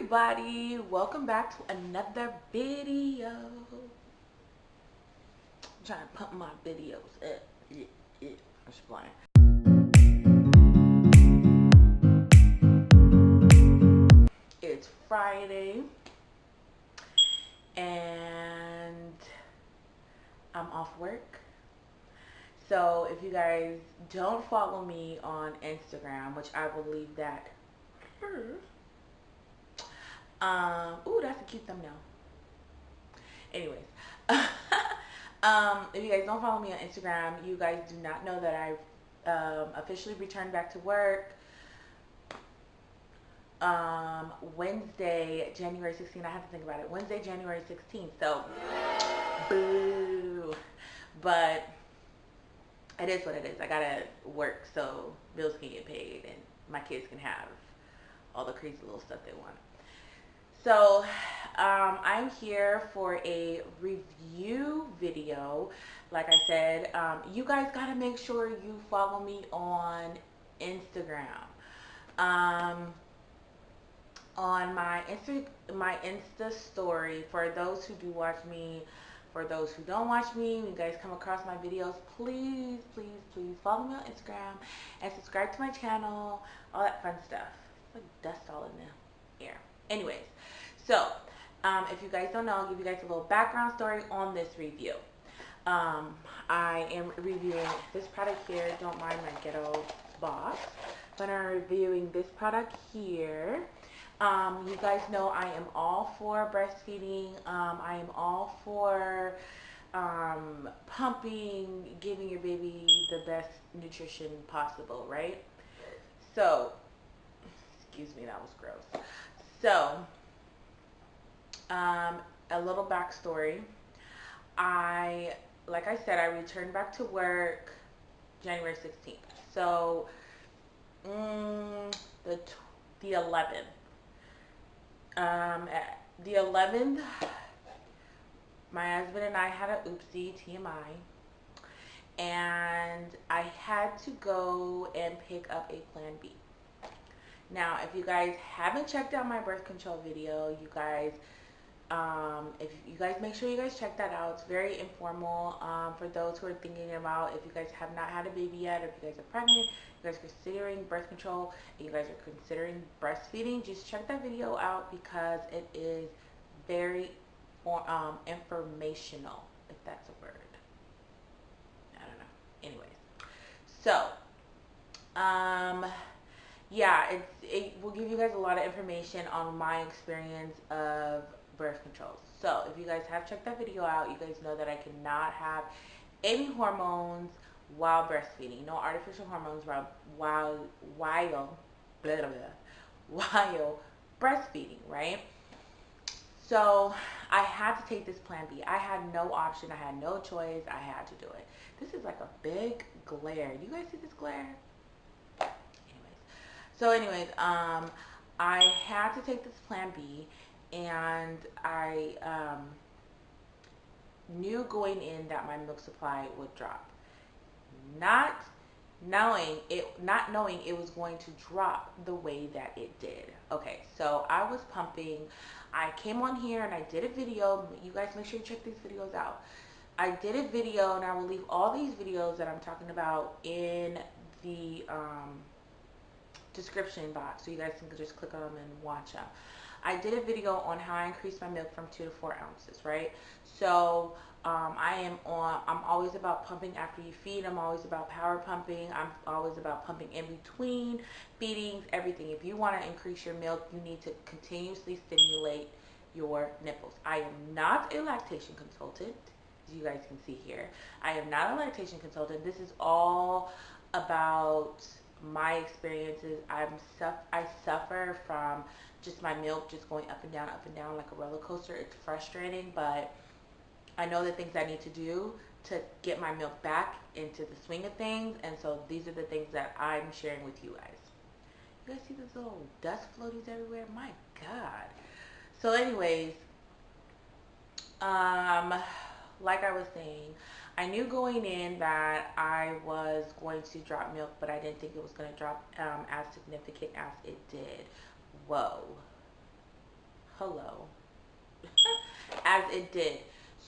everybody, welcome back to another video. I'm trying to pump my videos up. I'm just playing. It's Friday and I'm off work. So if you guys don't follow me on Instagram, which I will leave that here. Ooh, that's a cute thumbnail. Anyways, if you guys don't follow me on Instagram, you guys do not know that I've officially returned back to work Wednesday, January 16th. I have to think about it. Wednesday, January 16th. So, boo. But it is what it is. I gotta work so bills can get paid and my kids can have all the crazy little stuff they want. So I'm here for a review video. Like I said, you guys gotta make sure you follow me on Instagram. On my Insta story, for those who do watch me, for those who don't watch me, when you guys come across my videos, please follow me on Instagram and subscribe to my channel, all that fun stuff. It's like dust all in the air. Anyways, so if you guys don't know, I'll give you guys a little background story on this review. I am reviewing this product here. Don't mind my ghetto box, but I'm reviewing this product here. You guys know I am all for breastfeeding. I am all for pumping, giving your baby the best nutrition possible, right? So, excuse me, that was gross. So, a little backstory. Like I said, I returned back to work January 16th. So, the 11th. At the 11th, my husband and I had an oopsie, TMI, and I had to go and pick up a Plan B. Now, if you guys haven't checked out my birth control video, you guys, if you guys make sure you guys check that out. It's very informal for those who are thinking about, if you guys have not had a baby yet, or if you guys are pregnant, you guys are considering birth control, and you guys are considering breastfeeding, just check that video out because it is very informational, if that's a word. I don't know. Anyways, so yeah, it will give you guys a lot of information on my experience of birth control. So if you guys have checked that video out, you guys know that I cannot have any hormones while breastfeeding. No artificial hormones while breastfeeding, right? So I had to take this Plan B. I had no option. I had no choice. I had to do it. This is like a big glare. Do you guys see this glare? Anyways, I had to take this Plan B, and I knew going in that my milk supply would drop. Not knowing it was going to drop the way that it did. Okay, so I was pumping. I came on here and I did a video. You guys make sure you check these videos out. I did a video, and I will leave all these videos that I'm talking about in the description box, so you guys can just click on them and watch them. I did a video on how I increased my milk from 2 to 4 ounces, right? So I'm always about pumping after you feed. I'm always about power pumping. I'm always about pumping in between feedings, everything. If you want to increase your milk, you need to continuously stimulate your nipples. I am not a lactation consultant, as you guys can see here. I am not a lactation consultant. This is all about my experiences. I suffer from just my milk just going up and down like a roller coaster. It's frustrating, but I know the things I need to do to get my milk back into the swing of things, and so these are the things that I'm sharing with you guys. You guys see those little dust floaties everywhere? My God. So anyways, like I was saying, I knew going in that I was going to drop milk, but I didn't think it was going to drop as significant as it did. Whoa. as it did.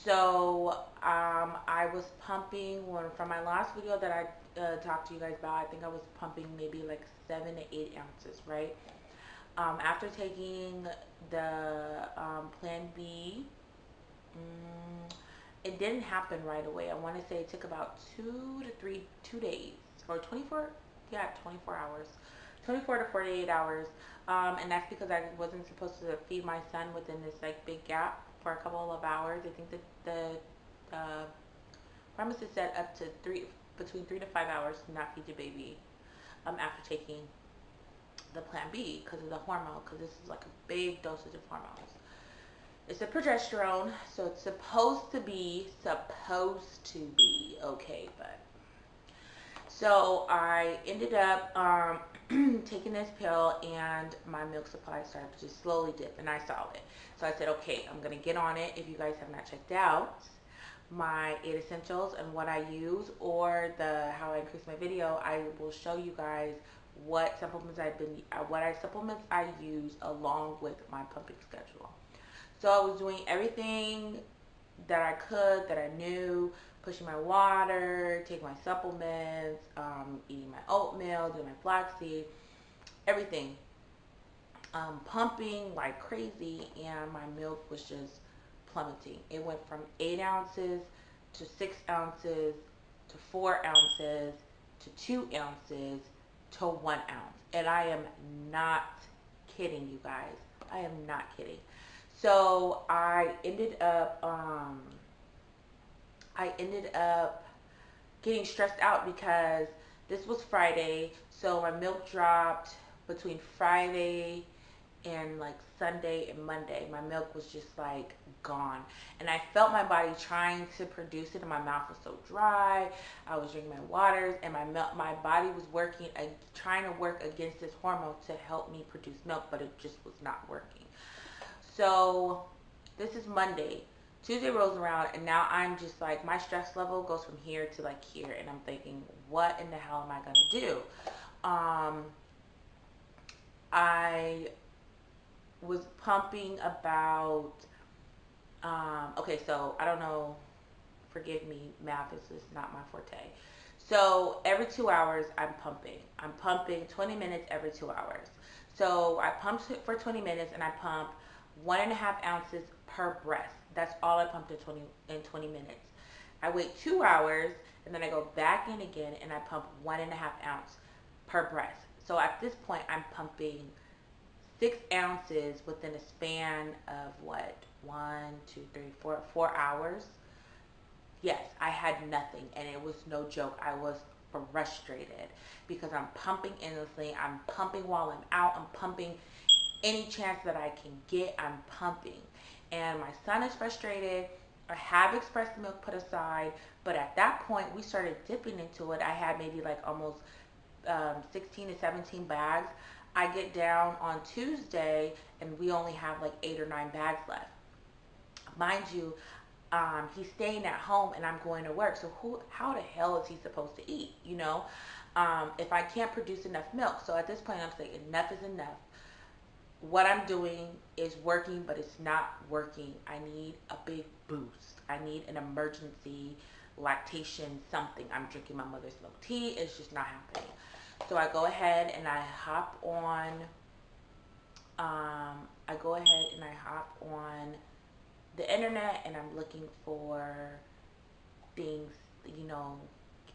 So I was pumping from my last video that I talked to you guys about. I think I was pumping maybe like 7 to 8 ounces, right? After taking the Plan B, it didn't happen right away. I want to say it took about 2 days or 24 hours, 24 to 48 hours. And that's because I wasn't supposed to feed my son within this like big gap for a couple of hours. I think that the pharmacist said up to between 3 to 5 hours to not feed your baby after taking the Plan B because of the hormone, because this is like a big dosage of hormones. It's a progesterone, so it's supposed to be okay, but so I ended up taking this pill, and my milk supply started to just slowly dip, and I saw it. So I said, okay, I'm gonna get on it. If you guys have not checked out my 8 essentials and what I use, or how I increase my video, I will show you guys what supplements I use along with my pumping schedule. So I was doing everything that I could, that I knew, pushing my water, taking my supplements, eating my oatmeal, doing my flaxseed, everything. Pumping like crazy, and my milk was just plummeting. It went from 8 ounces to 6 ounces to 4 ounces to 2 ounces to 1 ounce. And I am not kidding, you guys. I am not kidding. So I ended up getting stressed out because this was Friday, so my milk dropped between Friday and like Sunday and Monday. My milk was just like gone, and I felt my body trying to produce it, and my mouth was so dry. I was drinking my waters, and my body was trying to work against this hormone to help me produce milk, but it just was not working. So this is Monday. Tuesday rolls around, and now I'm just like, my stress level goes from here to like here, and I'm thinking, what in the hell am I gonna do? I was pumping about okay, so I don't know, forgive me, math is just not my forte. So every 2 hours I'm pumping 20 minutes every 2 hours. So I pumped for 20 minutes, and I pump 1.5 ounces per breast. That's all I pumped in 20 minutes. I wait 2 hours, and then I go back in again, and I pump 1.5 ounce per breast. So at this point, I'm pumping 6 ounces within a span of what? 4 hours. Yes, I had nothing, and it was no joke. I was frustrated because I'm pumping endlessly. I'm pumping while I'm out. I'm pumping any chance that I can get. I'm pumping, and my son is frustrated. I have expressed milk put aside, but at that point we started dipping into it. I had maybe like almost 16 to 17 bags. I get down on Tuesday, and we only have like 8 or 9 bags left. Mind you, he's staying at home, and I'm going to work. So how the hell is he supposed to eat? You know, if I can't produce enough milk. So at this point, I'm saying enough is enough. What I'm doing is working, but it's not working. I need a big boost. I need an emergency lactation something. I'm drinking my mother's milk tea. It's just not happening. So I go ahead and I hop on. The internet, and I'm looking for things, you know,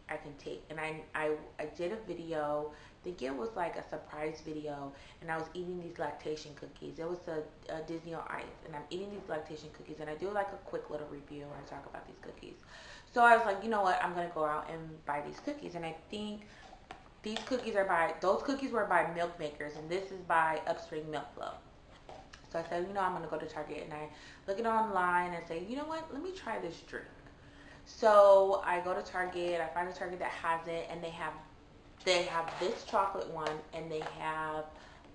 I can take. And I did a video. I think it was like a surprise video, and I was eating these lactation cookies. It was a Disney on Ice, and I'm eating these lactation cookies, and I do like a quick little review where I talk about these cookies. So I was like, you know what, I'm gonna go out and buy these cookies, and I think these cookies those cookies were by Milk Makers, and this is by Upspring Milkflow. So I said, you know, I'm gonna go to Target, and I look it online and say, you know what, let me try this drink. So I go to Target, I find a Target that has it, and they have this chocolate one, and they have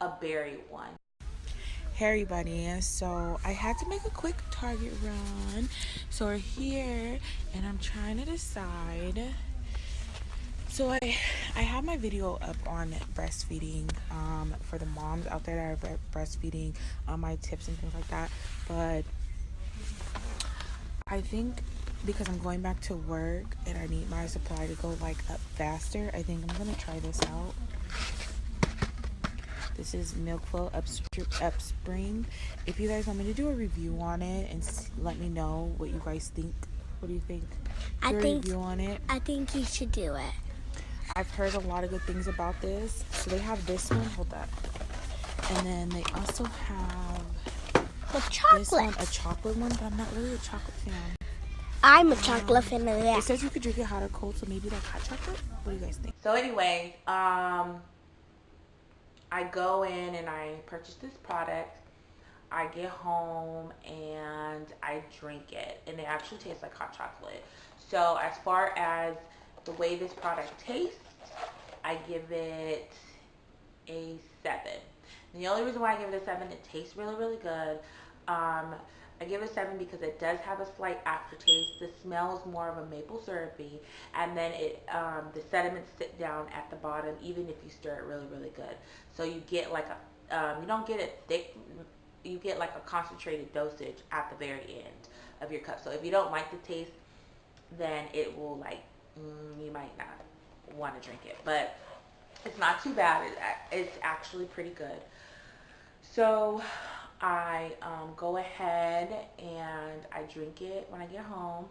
a berry one. Hey everybody, so I had to make a quick Target run. So we're here, and I'm trying to decide. So I have my video up on breastfeeding for the moms out there that are breastfeeding, my tips and things like that. But I think because I'm going back to work and I need my supply to go like up faster, I think I'm gonna try this out. This is Milkflow Upspring. If you guys want me to do a review on it and let me know what you guys think. What do you think? Do a review on it? I think you should do it. I've heard a lot of good things about this. So they have this one. Hold that. And then they also have this one, a chocolate one, but I'm not really a chocolate fan. I'm a chocolate fan of that. It says you could drink it hot or cold, so maybe like hot chocolate. What do you guys think? So anyway, I go in and I purchase this product. I get home and I drink it, and it actually tastes like hot chocolate. So as far as the way this product tastes, I give it a 7. And the only reason why I give it a 7, it tastes really, really good. I give it a 7 because it does have a slight aftertaste. The smell is more of a maple syrupy, and then the sediments sit down at the bottom, even if you stir it really, really good. So you get like a, you don't get it thick, you get like a concentrated dosage at the very end of your cup. So if you don't like the taste, then it will like, you might not want to drink it, but it's not too bad. It's actually pretty good. So I go ahead and I drink it when I get home,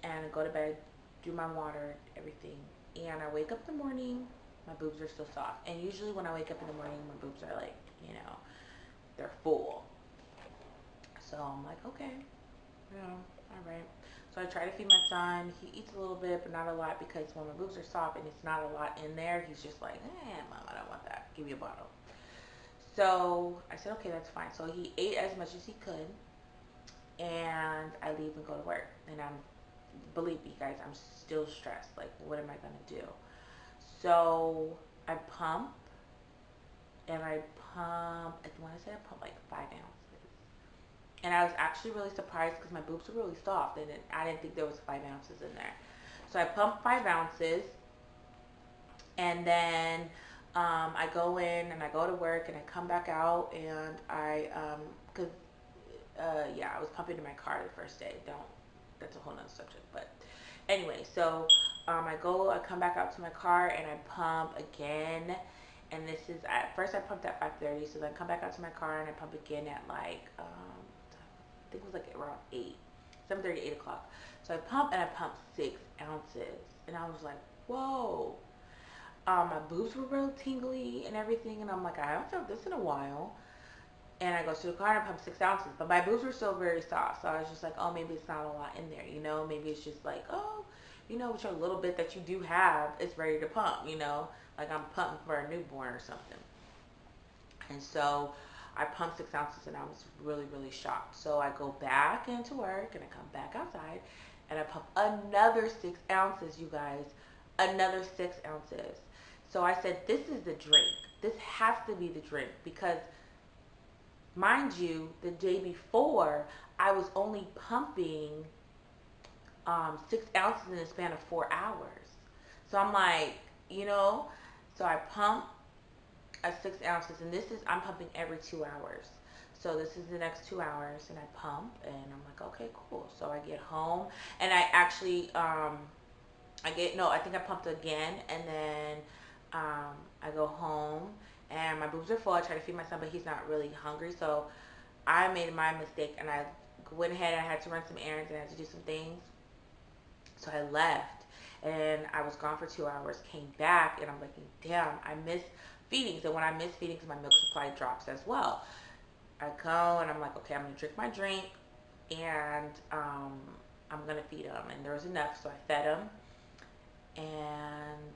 and I go to bed, do my water, everything, and I wake up in the morning, my boobs are still soft. And usually when I wake up in the morning, my boobs are like, you know, they're full. So I'm like, okay, you know, all right. So I try to feed my son. He eats a little bit, but not a lot, because when my boobs are soft and it's not a lot in there, he's just like, Mom, I don't want that. Give me a bottle. So I said, okay, that's fine. So he ate as much as he could, and I leave and go to work. And believe me, guys, I'm still stressed. Like, what am I going to do? So I pump, and I want to say I pump like 5 ounces. And I was actually really surprised because my boobs were really soft, and I didn't think there was 5 ounces in there. So I pump 5 ounces, and then I go in and I go to work and I come back out, and I was pumping in my car the first day. That's a whole nother subject. But anyway, so I come back out to my car and I pump again. And this is, at first I pumped at 5:30, so then I come back out to my car and I pump again at like, I think it was like around 7:30, 8 o'clock. So I pump 6 ounces. And I was like, whoa. My boobs were real tingly and everything, and I'm like, I haven't felt this in a while. And I go to the car and I pump 6 ounces, but my boobs were still very soft. So I was just like, oh, maybe it's not a lot in there, you know? Maybe it's just like, oh, you know, with your little bit that you do have, it's ready to pump, you know? Like I'm pumping for a newborn or something. And so I pumped 6 ounces, and I was really, really shocked. So I go back into work and I come back outside and I pump another 6 ounces, you guys. Another 6 ounces. So I said, this is the drink. This has to be the drink, because mind you, the day before, I was only pumping 6 ounces in the span of 4 hours. So I'm like, you know, so I pump 6 ounces, and I'm pumping every 2 hours. So this is the next 2 hours, and I pump, and I'm like, okay, cool. So I get home, and I actually, I think I pumped again, and then I go home, and my boobs are full. I try to feed my son, but he's not really hungry. So I made my mistake, and I went ahead and I had to run some errands, and I had to do some things. So I left, and I was gone for 2 hours, came back, and I'm like, damn, I miss feedings. And when I miss feedings, my milk supply drops as well. I go, and I'm like, okay, I'm going to drink my drink, and I'm going to feed him. And there was enough, so I fed him. And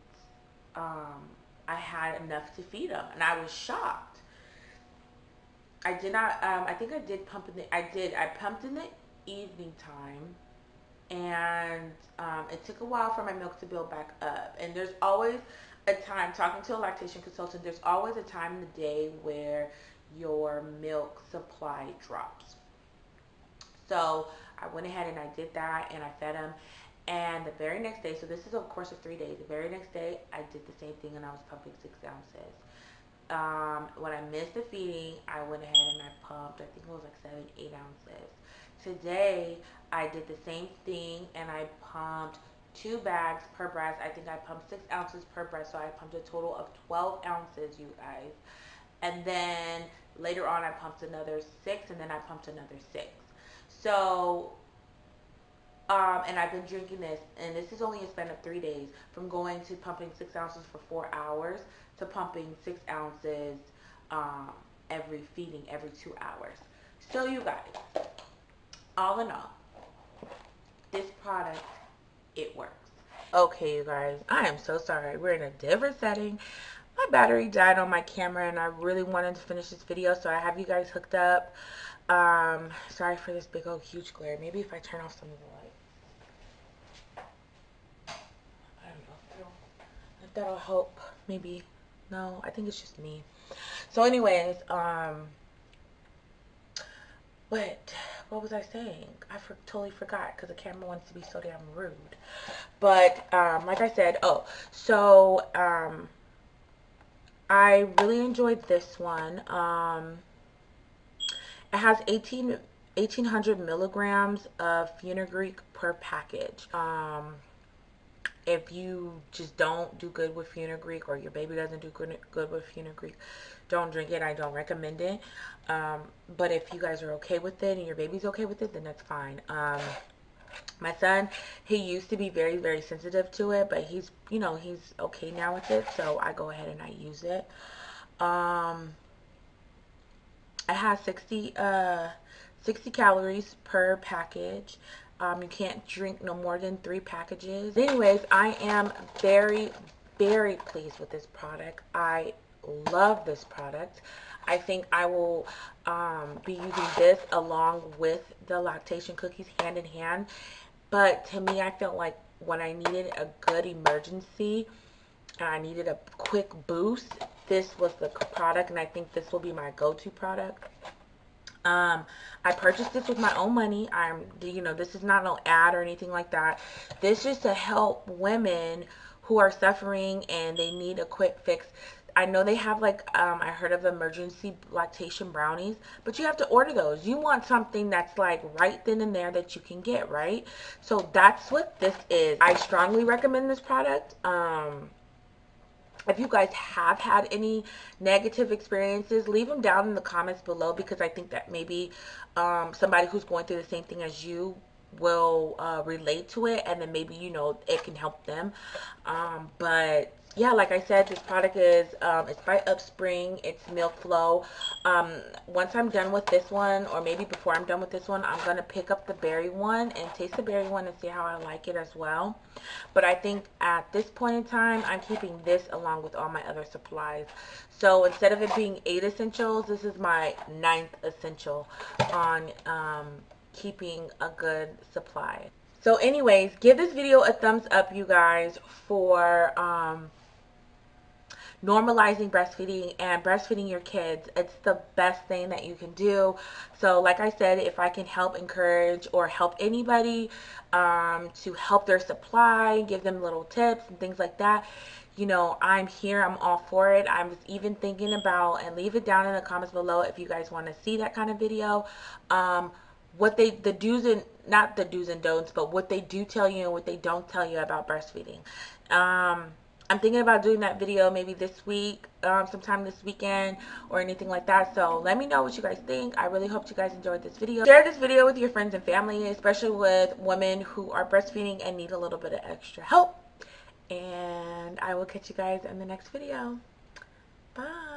I had enough to feed him, and I was shocked. I did not, I think I did pump I pumped in the evening time, and it took a while for my milk to build back up. And there's always a time, talking to a lactation consultant, there's always a time in the day where your milk supply drops. So I went ahead and I did that, and I fed him. And the very next day, so this is a course of 3 days, the very next day I did the same thing, and I was pumping 6 ounces. When I missed the feeding, I went ahead and I pumped, I think it was like 7, 8 ounces. today I did the same thing and I pumped 2 bags per breast. I think I pumped 6 ounces per breast, so I pumped a total of 12 ounces, you guys. And then later on I pumped another 6, and then I pumped another 6. So and I've been drinking this, and this is only a span of 3 days, from going to pumping 6 ounces for 4 hours to pumping 6 ounces every 2 hours. So you guys, all in all, this product, it works. Okay, you guys, I am so sorry. We're in a different setting. My battery died on my camera, and I really wanted to finish this video, so I have you guys hooked up. Sorry for this big old huge glare. Maybe if I turn off some of the lights, I don't know if that'll help. Maybe. No, I think it's just me. So anyways, what was I saying? I totally forgot, because the camera wants to be so damn rude. But like I said, so I really enjoyed this one. It has 1,800 milligrams of Fenugreek per package. If you just don't do good with Fenugreek, or your baby doesn't do good with Fenugreek, don't drink it. I don't recommend it. But if you guys are okay with it and your baby's okay with it, then that's fine. My son, he used to be very, very sensitive to it, but he's okay now with it, so I go ahead and I use it. It has 60 calories per package. You can't drink no more than 3 packages. Anyways, I am very, very pleased with this product. I love this product. I think I will be using this along with the lactation cookies hand in hand. But to me, I felt like when I needed a good emergency and I needed a quick boost, this was the product, and I think this will be my go-to product. I purchased this with my own money. This is not an ad or anything like that. This is to help women who are suffering and they need a quick fix. I know they have, like, I heard of emergency lactation brownies, but you have to order those. You want something that's like right then and there that you can get, right? So that's what this is. I strongly recommend this product. If you guys have had any negative experiences, leave them down in the comments below, because I think that maybe somebody who's going through the same thing as you will relate to it, and then maybe it can help them. But yeah, like I said, this product is it's by Upspring. It's Milkflow. Once I'm done with this one, or maybe before I'm done with this one, I'm gonna pick up the berry one and taste the berry one and see how I like it as well. But I think at this point in time, I'm keeping this along with all my other supplies. So instead of it being 8 essentials, this is my 9th essential on keeping a good supply. So anyways, give this video a thumbs up, you guys, for normalizing breastfeeding and breastfeeding your kids. It's the best thing that you can do. So like I said, if I can help encourage or help anybody to help their supply, give them little tips and things like that, I'm here. I'm all for it. I was even thinking about, and leave it down in the comments below if you guys want to see that kind of video, what the do's and, not the do's and don'ts, but what they do tell you and what they don't tell you about breastfeeding. I'm thinking about doing that video maybe this week, sometime this weekend, or anything like that. So let me know what you guys think. I really hope you guys enjoyed this video. Share this video with your friends and family, especially with women who are breastfeeding and need a little bit of extra help. And I will catch you guys in the next video. Bye.